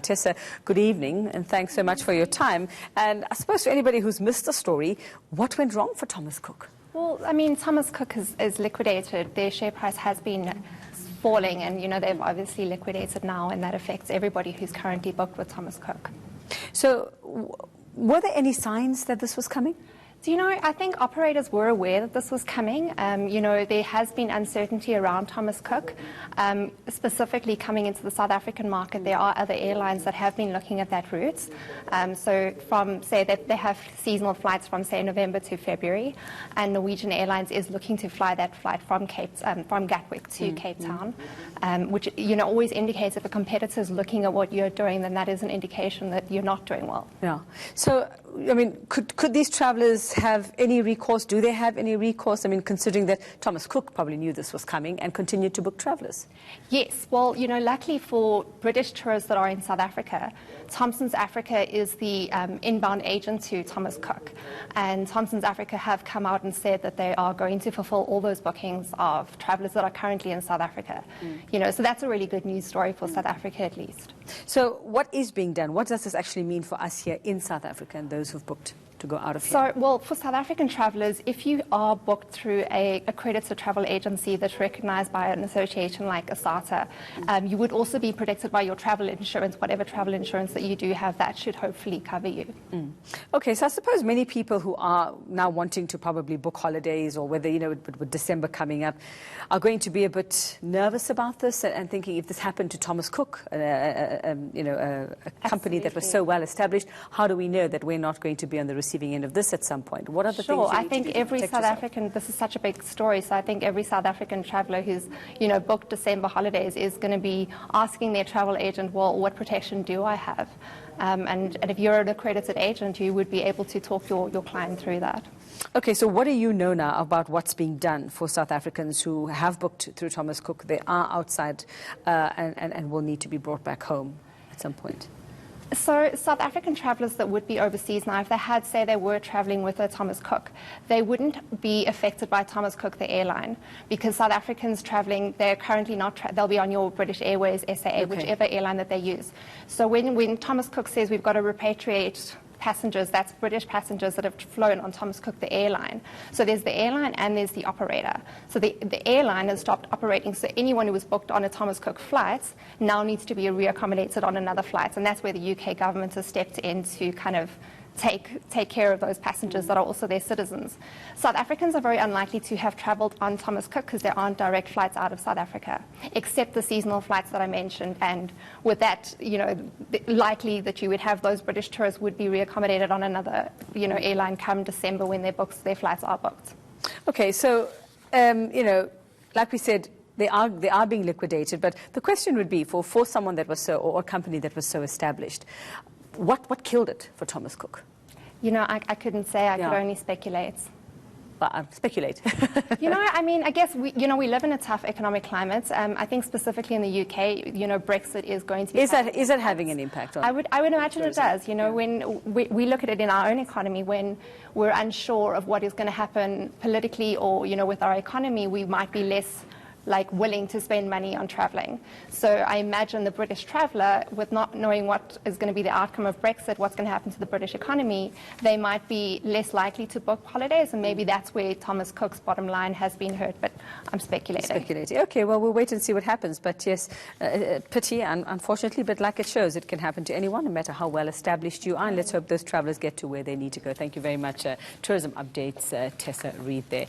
Tessa, good evening, and thanks so much for your time. And I suppose for anybody who's missed the story, what went wrong for Thomas Cook? Well, I mean, Thomas Cook is liquidated. Their share price has been falling, and, you know, they've obviously liquidated now, and that affects everybody who's currently booked with Thomas Cook. So, were there any signs that this was coming? Do you know, I think operators were aware that this was coming. You know, there has been uncertainty around Thomas Cook, specifically coming into the South African market. There are other airlines that have been looking at that route. So from, say, that they have seasonal flights from, say, November to February, and Norwegian Airlines is looking to fly that flight from Gatwick to Cape Town, which, you know, always indicates if a competitor is looking at what you're doing, then that is an indication that you're not doing well. Yeah. So, I mean, could these travellers have any recourse? Do they have any recourse? I mean, considering that Thomas Cook probably knew this was coming and continued to book travellers. Yes. Well, you know, luckily for British tourists that are in South Africa, Thomson's Africa is the inbound agent to Thomas Cook. And Thomson's Africa have come out and said that they are going to fulfill all those bookings of travellers that are currently in South Africa. You know, so that's a really good news story for South Africa, at least. So what is being done? What does this actually mean for us here in South Africa and those who've booked to go out of here? So, well, for South African travellers, if you are booked through a accredited travel agency that's recognised by an association like ISATA, you would also be protected by your travel insurance. Whatever travel insurance that you do have, that should hopefully cover you. Okay, so I suppose many people who are now wanting to probably book holidays, or whether, you know, with December coming up, are going to be a bit nervous about this and thinking, if this happened to Thomas Cook, you know, a company that was so well established, how do we know that we're not going to be on the receiving end of this at some point? What are the things you I need think to do to every protect South yourself? African, this is such a big story, so I think every South African traveller who's, you know, booked December holidays is going to be asking their travel agent, well, what protection do I have? And if you're an accredited agent, you would be able to talk your client through that. Okay, so what do you know now about what's being done for South Africans who have booked through Thomas Cook? They are outside and will need to be brought back home at some point. So South African travellers that would be overseas now, if they had, say, they were travelling with a Thomas Cook, they wouldn't be affected by Thomas Cook, the airline, because South Africans travelling, they're currently not, they'll be on your British Airways, SAA, whichever airline that they use. So when Thomas Cook says we've got to repatriate passengers, that's British passengers that have flown on Thomas Cook, the airline. So there's the airline and there's the operator. So the airline has stopped operating, so anyone who was booked on a Thomas Cook flight now needs to be reaccommodated on another flight, and that's where the UK government has stepped in to kind of take care of those passengers that are also their citizens. South Africans are very unlikely to have travelled on Thomas Cook because there aren't direct flights out of South Africa, except the seasonal flights that I mentioned. And with that, you know, likely that you would have those British tourists would be reaccommodated on another, you know, airline come December when their flights are booked. Okay, so, you know, like we said, they are being liquidated, but the question would be for someone that was so, or a company that was so established, what killed it for Thomas Cook? You know, I couldn't say. I could only speculate. Well, speculate. You know, I mean, I guess we live in a tough economic climate. I think specifically in the UK, you know, Brexit is going to be. Is that having an impact on? I would imagine it does. You know, when we look at it in our own economy, when we're unsure of what is going to happen politically, or, you know, with our economy, we might be less willing to spend money on travelling. So I imagine the British traveller, with not knowing what is going to be the outcome of Brexit, what's going to happen to the British economy, they might be less likely to book holidays, and maybe that's where Thomas Cook's bottom line has been hurt, but I'm speculating. Okay, well, we'll wait and see what happens. But yes, pity, unfortunately, but like it shows, it can happen to anyone, no matter how well established you are, and let's hope those travellers get to where they need to go. Thank you very much. Tourism Updates, Tessa Reid there.